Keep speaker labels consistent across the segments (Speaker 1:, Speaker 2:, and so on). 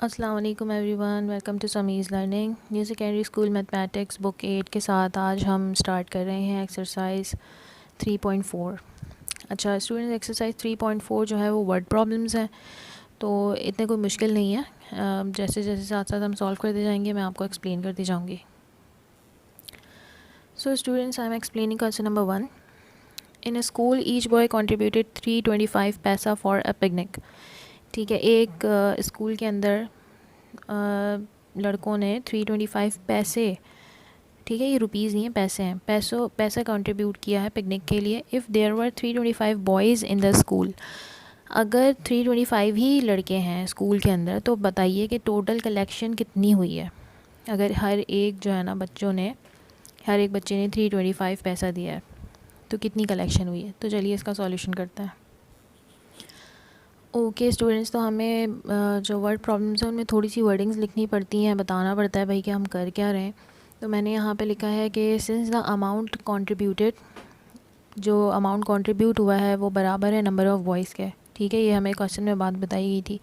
Speaker 1: अस्सलाम वालेकुम everyone, welcome to Sami's learning new secondary school mathematics book 8 के साथ आज हम स्टार्ट कर रहे हैं एक्सरसाइज 3.4। अच्छा स्टूडेंट्स, एक्सरसाइज 3.4 जो है वो वर्ड प्रॉब्लम्स हैं, तो इतने कोई मुश्किल नहीं है। जैसे जैसे साथ साथ हम सॉल्व करते जाएंगे मैं आपको एक्सप्लेन करती जाऊँगी। So students, I am explaining question number 1। In a school each boy contributed 325 पैसा फॉर अ पिकनिक। ठीक है, एक स्कूल के अंदर लड़कों ने 325 पैसे, ठीक है ये रुपीज़ नहीं है, पैसे हैं, पैसा कंट्रीब्यूट किया है पिकनिक के लिए। If there were 325 boys in the school, अगर 325 ही लड़के हैं स्कूल के अंदर तो बताइए कि टोटल कलेक्शन कितनी हुई है। अगर हर एक जो है ना हर एक बच्चे ने 325 पैसा दिया है तो कितनी कलेक्शन हुई है। तो चलिए इसका सॉल्यूशन करते हैं। ओके स्टूडेंट्स, तो हमें जो वर्ड प्रॉब्लम्स हैं उनमें थोड़ी सी वर्डिंग्स लिखनी पड़ती हैं, बताना पड़ता है भाई कि हम कर क्या रहे हैं। तो मैंने यहाँ पे लिखा है कि सिंस द अमाउंट कंट्रीब्यूटेड, जो अमाउंट कंट्रीब्यूट हुआ है वो बराबर है नंबर ऑफ़ बॉयज़ के। ठीक है, ये हमें क्वेश्चन में बात बताई गई थी।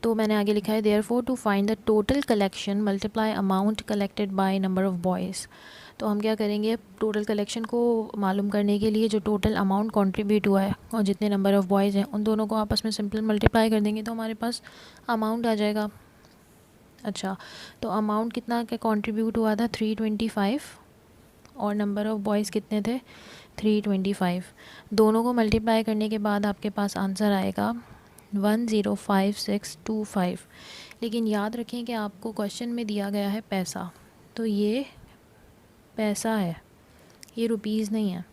Speaker 1: तो मैंने आगे लिखा है therefore to find the total collection multiply amount collected by number of boys. तो हम क्या करेंगे, टोटल कलेक्शन को मालूम करने के लिए जो टोटल अमाउंट कंट्रीब्यूट हुआ है और जितने नंबर ऑफ़ बॉयज़ हैं उन दोनों को आपस में सिंपल मल्टीप्लाई कर देंगे तो हमारे पास अमाउंट आ जाएगा। अच्छा, तो अमाउंट कितना का कंट्रीब्यूट हुआ था 325 और नंबर ऑफ़ बॉयज़ कितने थे 325। दोनों को मल्टीप्लाई करने के बाद आपके पास आंसर आएगा 105625। लेकिन याद रखें कि आपको क्वेश्चन में दिया गया है पैसा, तो ये पैसा है, ये रुपीज़ नहीं है।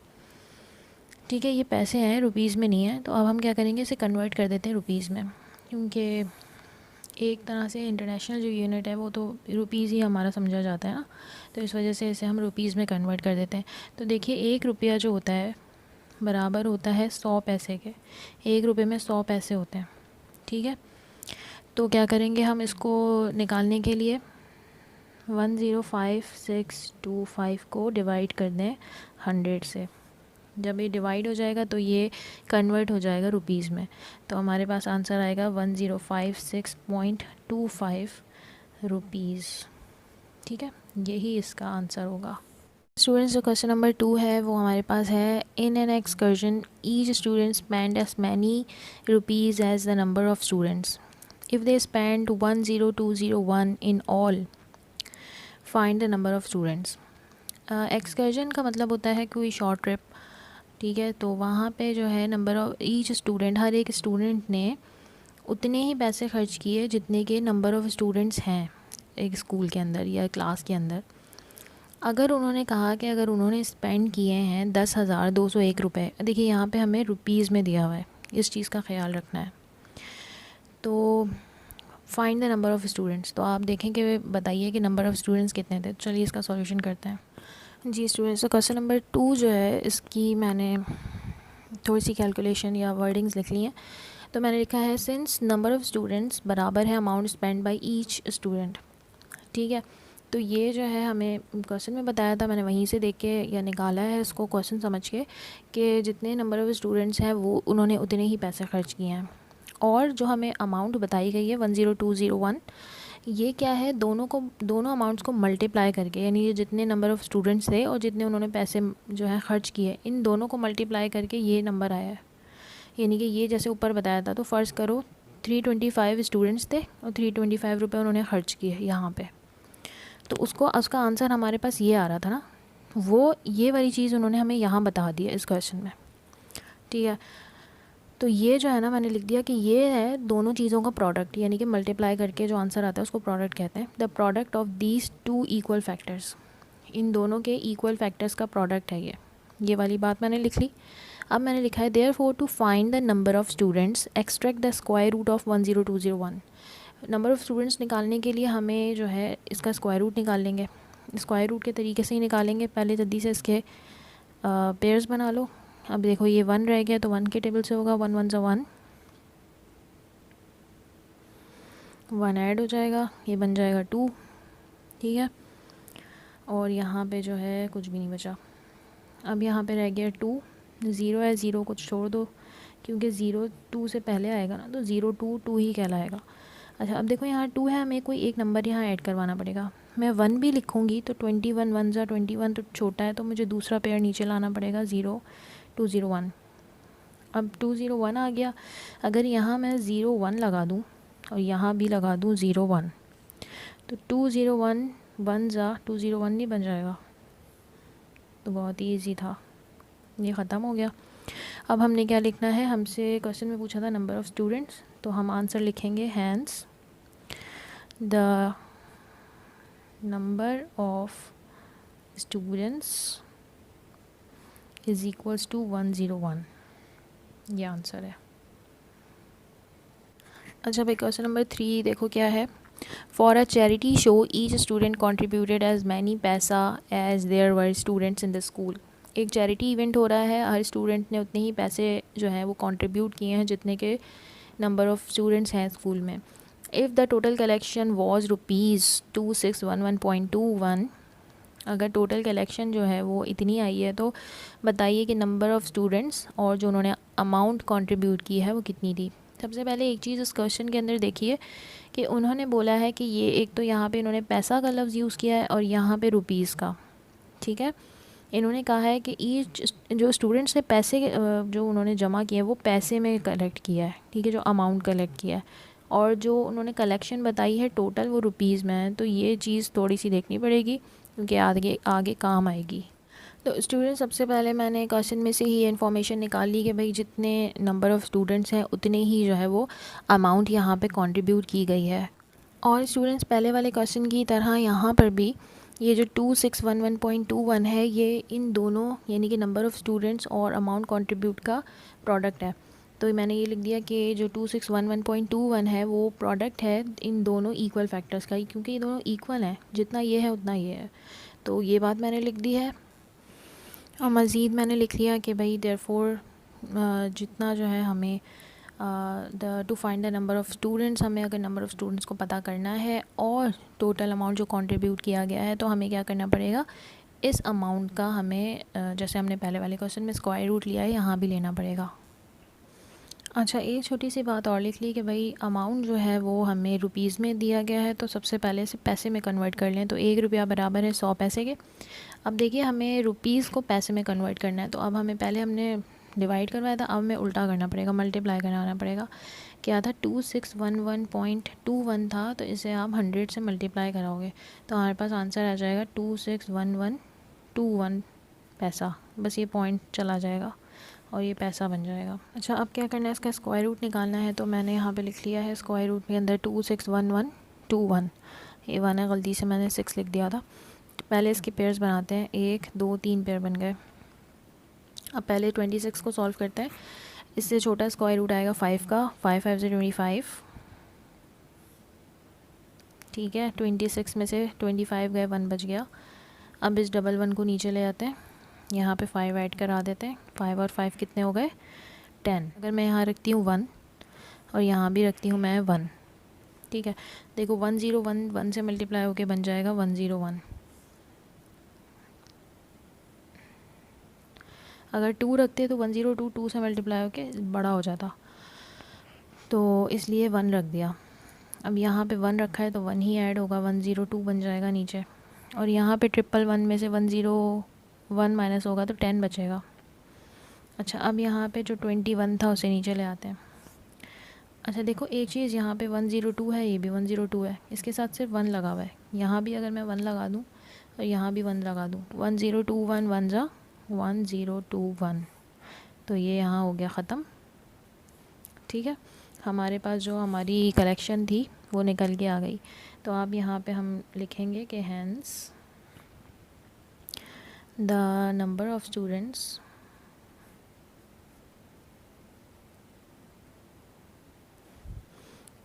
Speaker 1: ठीक है, ये पैसे हैं, रुपीज़ में नहीं है। तो अब हम क्या करेंगे, इसे कन्वर्ट कर देते हैं रुपीज़ में, क्योंकि एक तरह से इंटरनेशनल जो यूनिट है वो तो रुपीज़ ही हमारा समझा जाता है ना, तो इस वजह से इसे हम रुपीज़ में कन्वर्ट कर देते हैं। तो देखिए 1 रुपया जो होता है बराबर होता है 100 पैसे के। 1 रुपये में 100 पैसे होते हैं। ठीक है, तो क्या करेंगे हम इसको निकालने के लिए 105625 को डिवाइड कर दें 100 से। जब ये डिवाइड हो जाएगा तो ये कन्वर्ट हो जाएगा रुपीज़ में, तो हमारे पास आंसर आएगा 1056.25 रुपीज़। ठीक है, यही इसका आंसर होगा। स्टूडेंट्स, जो क्वेश्चन नंबर 2 है वो हमारे पास है in an excursion each student spend as many rupees as the number of students. If they spend 10201 in all, find the number of students. Excursion का मतलब होता है कोई शॉर्ट ट्रिप। ठीक है, तो वहाँ पे जो है नंबर ऑफ़ ईच स्टूडेंट, हर एक स्टूडेंट ने उतने ही पैसे खर्च किए जितने के नंबर ऑफ़ स्टूडेंट्स हैं एक स्कूल के अंदर या क्लास के अंदर। अगर उन्होंने कहा कि अगर उन्होंने स्पेंड किए हैं 10,201 रुपये, देखिए यहाँ पे हमें रुपीज़ में दिया हुआ है, इस चीज़ का ख्याल रखना है। तो find the number of students, तो आप देखें कि बताइए कि नंबर ऑफ़ स्टूडेंट्स कितने थे। चलिए इसका सॉल्यूशन करते हैं। जी स्टूडेंट्स, तो क्वेश्चन नंबर 2 जो है इसकी मैंने थोड़ी सी कैलकुलेशन या वर्डिंग्स लिख ली हैं। तो मैंने लिखा है सिंस नंबर ऑफ़ स्टूडेंट्स बराबर है amount spend by each student. ठीक है, तो ये जो है हमें क्वेश्चन में बताया था, मैंने वहीं से देख के या निकाला है इसको क्वेश्चन समझ के कि जितने नंबर ऑफ़ स्टूडेंट्स हैं वो उन्होंने उतने ही पैसे खर्च किए हैं। और जो हमें अमाउंट बताई गई है 10201, ये क्या है, दोनों अमाउंट्स को मल्टीप्लाई करके, यानी ये जितने नंबर ऑफ़ स्टूडेंट्स थे और जितने उन्होंने पैसे जो है खर्च किए, इन दोनों को मल्टीप्लाई करके ये नंबर आया है। यानी कि ये जैसे ऊपर बताया था, तो फ़र्ज़ करो 325 स्टूडेंट्स थे और 325 रुपये उन्होंने खर्च किए यहाँ पे, तो उसका आंसर हमारे पास ये आ रहा था ना, वो ये वाली चीज़ उन्होंने हमें यहाँ बता दी है इस क्वेश्चन में। ठीक है, तो ये जो है ना मैंने लिख दिया कि ये है दोनों चीज़ों का प्रोडक्ट, यानी कि मल्टीप्लाई करके जो आंसर आता है उसको प्रोडक्ट कहते हैं। The product of these two equal factors, इन दोनों के इक्वल फैक्टर्स का प्रोडक्ट है ये वाली बात मैंने लिख ली। अब मैंने लिखा है therefore to find the number of students extract the square root of 10201। Number of students निकालने के लिए हमें जो है इसका स्क्वायर रूट निकाल लेंगे। स्क्वायर रूट के तरीके से ही निकालेंगे, पहले जल्दी से इसके पेयर्स बना लो। अब देखो ये 1 रह गया, तो 1 के टेबल से होगा 1 1 ज़ा 1, 1 ऐड हो जाएगा, ये बन जाएगा 2। ठीक है, और यहाँ पे जो है कुछ भी नहीं बचा। अब यहाँ पे रह गया 2, 0 है, 0 को छोड़ दो क्योंकि 0 2 से पहले आएगा ना, तो 0 2 2 ही कहलाएगा। अच्छा अब देखो यहाँ 2 है, हमें कोई एक नंबर यहाँ ऐड करवाना पड़ेगा। मैं 1 भी लिखूँगी तो 21 1 ज़ा 21 तो छोटा है, तो मुझे दूसरा पेयर नीचे लाना पड़ेगा 0 2 0 1। अब 2 0 1 आ गया। अगर यहाँ मैं 0 1 लगा दूँ और यहाँ भी लगा दूँ 0 1, तो 2 0 1 1 ज़ा 2 0 1 नहीं बन जाएगा? तो बहुत ही ईजी था, ये ख़त्म हो गया। अब हमने क्या लिखना है, हमसे क्वेश्चन में पूछा था नंबर ऑफ़ स्टूडेंट्स, तो हम आंसर लिखेंगे hence the number of students is equals to 101। ये आंसर है। अच्छा भाई क्वेश्चन नंबर 3 देखो क्या है। For a charity show each student contributed as many पैसा as there were students in the school. एक चैरिटी इवेंट हो रहा है, हर स्टूडेंट ने उतने ही पैसे जो हैं वो कंट्रीब्यूट किए हैं जितने के नंबर ऑफ़ स्टूडेंट्स हैं स्कूल में। If the total collection was ₹2611.21, अगर टोटल कलेक्शन जो है वो इतनी आई है तो बताइए कि नंबर ऑफ़ स्टूडेंट्स और जो उन्होंने अमाउंट कंट्रीब्यूट की है वो कितनी थी। सबसे पहले एक चीज़ उस क्वेश्चन के अंदर देखिए कि उन्होंने बोला है कि ये एक तो यहाँ पे इन्होंने पैसा का लफ्ज़ यूज़ किया है और यहाँ पे रुपीज़ का, ठीक है। इन्होंने कहा है कि ईच जो स्टूडेंट्स ने पैसे जो उन्होंने जमा किया है वो पैसे में कलेक्ट किया है, ठीक है, जो अमाउंट कलेक्ट किया है, और जो उन्होंने कलेक्शन बताई है टोटल वो रुपीज़ में है। तो ये चीज़ थोड़ी सी देखनी पड़ेगी क्योंकि आगे आगे काम आएगी। तो स्टूडेंट सबसे पहले मैंने क्वेश्चन में से ही इन्फॉर्मेशन निकाल ली कि भाई जितने नंबर ऑफ़ स्टूडेंट्स हैं उतने ही जो है वो अमाउंट यहाँ पे कंट्रीब्यूट की गई है। और स्टूडेंट्स पहले वाले क्वेश्चन की तरह यहाँ पर भी ये जो 2611.21 है ये इन दोनों यानी कि नंबर ऑफ़ स्टूडेंट्स और अमाउंट कंट्रीब्यूट का प्रोडक्ट है। तो मैंने ये लिख दिया कि जो 2611.21 है वो प्रोडक्ट है इन दोनों इक्वल फैक्टर्स का, क्योंकि ये दोनों इक्वल हैं, जितना ये है उतना ये है। तो ये बात मैंने लिख दी है। और मज़ीद मैंने लिख लिया कि भाई देयरफॉर जितना जो है हमें to find the number of students, हमें अगर नंबर ऑफ़ स्टूडेंट्स को पता करना है और टोटल अमाउंट जो कंट्रीब्यूट किया गया है तो हमें क्या करना पड़ेगा, इस अमाउंट का हमें जैसे हमने पहले वाले क्वेश्चन में स्क्वायर रूट लिया है यहाँ भी लेना पड़ेगा। अच्छा एक छोटी सी बात और लिख ली कि भाई अमाउंट जो है वो हमें रुपीज़ में दिया गया है, तो सबसे पहले से पैसे में कन्वर्ट कर लें। तो 1 रुपया बराबर है 100 पैसे के। अब देखिए हमें रुपीज़ को पैसे में कन्वर्ट करना है, तो अब हमें पहले हमने डिवाइड करवाया था, अब हमें उल्टा करना पड़ेगा, मल्टीप्लाई कराना पड़ेगा। क्या था 2611.21 था, तो इसे आप 100 से मल्टीप्लाई कराओगे तो हमारे पास आंसर आ जाएगा 261121 पैसा। बस ये पॉइंट चला जाएगा और ये पैसा बन जाएगा। अच्छा अब क्या करना है, इसका स्क्वायर रूट निकालना है, तो मैंने यहाँ पे लिख लिया है स्क्वायर रूट के अंदर 261121, ये 1 है, गलती से मैंने 6 लिख दिया था। पहले इसके पेयर्स बनाते हैं, 1 2 3 पेयर बन गए। अब पहले 26 को सॉल्व करते हैं, इससे छोटा स्क्वायर रूट आएगा 5 का, 5 5 से 25, ठीक है। 26 में से 25 गए, 1 बच गया। अब इस डबल 1 को नीचे ले आते हैं, यहाँ पे 5 ऐड करा देते हैं, 5 और 5 कितने हो गए 10। अगर मैं यहाँ रखती हूँ 1 और यहाँ भी रखती हूँ मैं 1, ठीक है। देखो 101 1 से मल्टीप्लाई होके बन जाएगा 101। अगर 2 रखते तो 102 2 से मल्टीप्लाई होके बड़ा हो जाता, तो इसलिए 1 रख दिया। अब यहाँ पे 1 रखा है तो 1 ही ऐड होगा, 102 बन जाएगा नीचे। और यहाँ पे 111 में से 101 माइनस होगा तो 10 बचेगा। अच्छा अब यहाँ पे जो 21 था उसे नीचे ले आते हैं। अच्छा देखो एक चीज़, यहाँ पे 102 है, ये भी 102 है, इसके साथ सिर्फ 1 लगा हुआ है। यहाँ भी अगर मैं 1 लगा दूँ और यहाँ भी 1 लगा दूँ, 1021 1 जा 1021, तो ये यहाँ हो गया ख़त्म, ठीक है। हमारे पास जो हमारी कलेक्शन थी वो निकल के आ गई। तो अब यहाँ पे हम लिखेंगे कि hence the number of students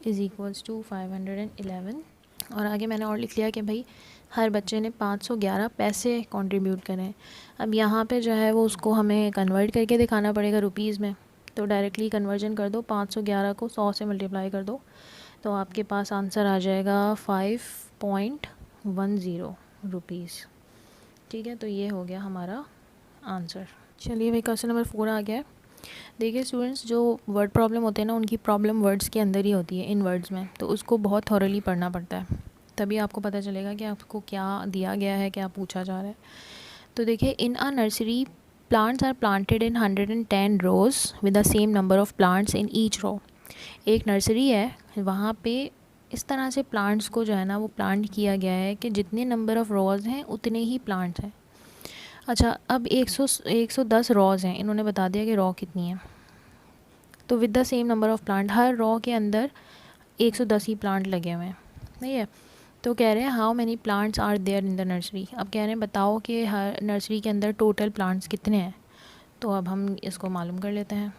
Speaker 1: is equals to 511। और आगे मैंने और लिख लिया कि भाई हर बच्चे ने 511 पैसे कंट्रीब्यूट करें। अब यहाँ पे जो है वो उसको हमें कन्वर्ट करके दिखाना पड़ेगा रुपीज़ में, तो डायरेक्टली कन्वर्जन कर दो, 511 को 100 से मल्टीप्लाई कर दो, तो आपके पास आंसर आ जाएगा 5.10 रुपीज़, ठीक है। तो ये हो गया हमारा आंसर। चलिए भाई क्वेश्चन नंबर 4 आ गया है। देखिए स्टूडेंट्स, जो वर्ड प्रॉब्लम होते हैं ना, उनकी प्रॉब्लम वर्ड्स के अंदर ही होती है, इन वर्ड्स में, तो उसको बहुत थॉरली पढ़ना पड़ता है, तभी आपको पता चलेगा कि आपको क्या दिया गया है, क्या पूछा जा रहा है। तो देखिए, in a nursery plants are planted in 110 rows with the same number of plants in each row. एक नर्सरी है, वहाँ पे इस तरह से प्लांट्स को जो है ना वो प्लांट किया गया है कि जितने नंबर ऑफ़ रोज़ हैं उतने ही प्लांट्स हैं। अच्छा, अब 110 रॉज हैं, इन्होंने बता दिया कि रॉ कितनी है। तो with the same number of plant, her raw के अंदर 110 ही प्लांट लगे हुए हैं, नहीं है। तो कह रहे हैं how many plants are there in the nursery. अब कह रहे हैं बताओ कि हर नर्सरी के अंदर टोटल प्लांट्स कितने हैं। तो अब हम इसको मालूम कर लेते हैं।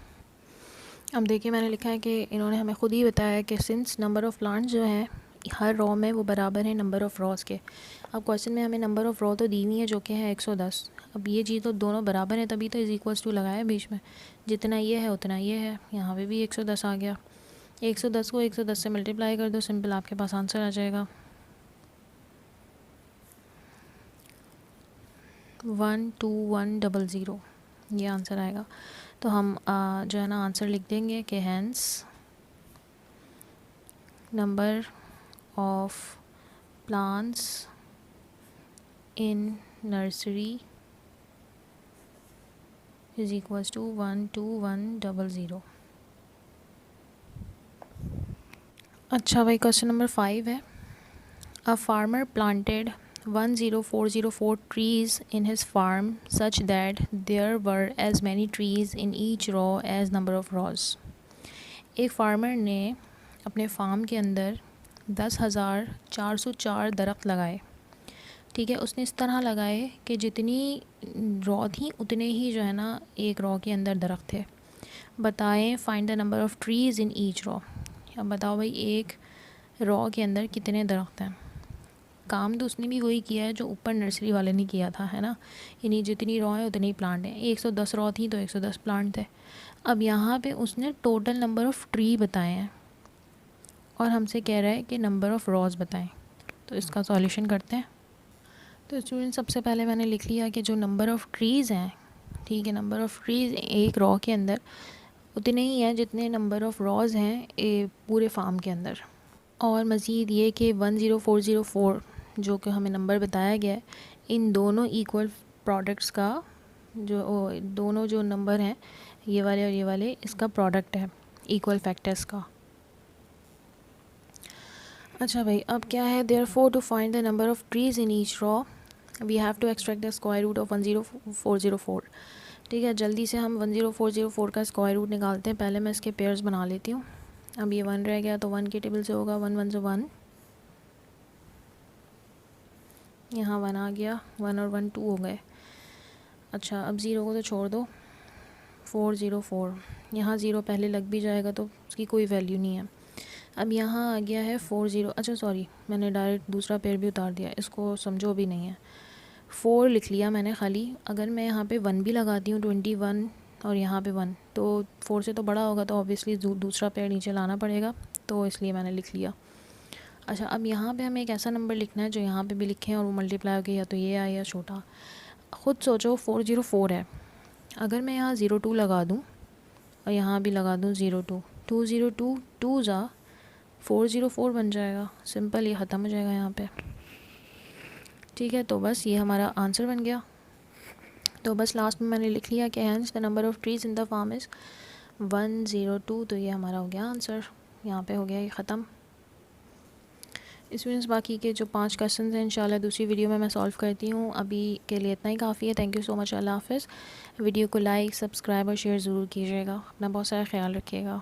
Speaker 1: अब देखिए, मैंने लिखा है कि इन्होंने हमें ख़ुद ही बताया कि सिंस नंबर ऑफ़ प्लांट्स जो है हर रॉ में वो बराबर है नंबर ऑफ़ रॉज़ के। अब क्वेश्चन में हमें नंबर ऑफ़ रॉ तो दी हुई है जो कि है 110। अब ये चीज़ तो दोनों बराबर है, तभी तो इज़ इक्वल्स टू लगाया बीच में, जितना ये है उतना ये है। यहाँ पे भी 110 आ गया, 110 को 110 से मल्टीप्लाई कर दो, सिंपल आपके पास आंसर आ जाएगा 12100, ये आंसर आएगा। तो हम जो है ना आंसर लिख देंगे कि hence number of plants in nursery is equals to 12100। अच्छा भाई, क्वेश्चन नंबर 5 है। A farmer planted 10404 trees in his farm such that there were as many trees in each row as number of rows. एक farmer ने अपने farm के अंदर 10,404 दरख्त लगाए, ठीक है। उसने इस तरह लगाए कि जितनी रॉ थी उतने ही जो है ना एक रॉ के अंदर दरख्त थे। बताएं find the number of trees in each raw. अब बताओ भाई, एक रॉ के अंदर कितने दरख्त हैं। काम तो उसने भी वही किया है जो ऊपर नर्सरी वाले ने किया था, है ना। यानी जितनी रॉ है उतने ही प्लांट हैं। 110 रॉ थी तो 110 प्लांट थे। अब यहाँ पे उसने टोटल नंबर ऑफ़ ट्री बताए हैं और हमसे कह रहा है कि नंबर ऑफ़ रॉज बताएं। तो इसका सॉल्यूशन करते हैं। तो स्टूडेंट, सबसे पहले मैंने लिख लिया कि जो नंबर ऑफ़ ट्रीज़ हैं, ठीक है, नंबर ऑफ़ ट्रीज़ एक रॉ के अंदर उतने ही हैं जितने नंबर ऑफ़ रॉज हैं पूरे फार्म के अंदर। और मज़ीद ये कि 10404 जो कि हमें नंबर बताया गया है, इन दोनों इक्वल प्रोडक्ट्स का दोनों जो नंबर हैं, ये वाले और ये वाले, इसका प्रोडक्ट है इक्वल फैक्टर्स का। अच्छा भाई, अब क्या है, therefore to find the number of trees in each row we have to extract the square root of 10404। ठीक है, जल्दी से हम 10404 का स्क्वायर रूट निकालते हैं। पहले मैं इसके पेयर्स बना लेती हूँ। अब ये 1 रह गया तो 1 के टेबल से होगा, 1 1 से 1, यहाँ 1 आ गया, 1 और 1 2 हो गए। अच्छा, अब 0 को तो छोड़ दो, 404, यहाँ 0 पहले लग भी जाएगा तो उसकी कोई वैल्यू नहीं है। अब यहाँ आ गया है 40, अच्छा सॉरी, मैंने डायरेक्ट दूसरा पेयर भी उतार दिया, इसको समझो भी नहीं है। 4 लिख लिया मैंने खाली। अगर मैं यहाँ पे 1 भी लगाती हूँ, 21 और यहाँ पे 1, तो 4 से तो बड़ा होगा, तो ऑब्वियसली दूसरा पेयर नीचे लाना पड़ेगा, तो इसलिए मैंने लिख लिया। अच्छा, अब यहाँ पे हमें एक ऐसा नंबर लिखना है जो यहाँ पे भी लिखें और वो मल्टीप्लाई हो गया, या तो ये आए या छोटा। ख़ुद सोचो, 404 है, अगर मैं यहाँ 02 लगा दूँ और यहाँ भी लगा दूँ 02, 202 2 जा 404 बन जाएगा। सिंपल, ये ख़त्म हो जाएगा यहाँ पे। ठीक है, तो बस ये हमारा आंसर बन गया। तो बस लास्ट में मैंने लिख लिया कि hence the number of trees in the farm is 102। तो ये हमारा हो गया आंसर, यहाँ पे हो गया ये ख़त्म। स्टूडेंट्स, बाकी के जो 5 क्वेश्चन हैं इंशाल्लाह दूसरी वीडियो में मैं सॉल्व करती हूँ। अभी के लिए इतना ही काफ़ी है। Thank you so much. अल्लाह हाफ़िज़। वीडियो को लाइक, सब्सक्राइब और शेयर ज़रूर कीजिएगा। अपना बहुत सारा ख्याल रखिएगा।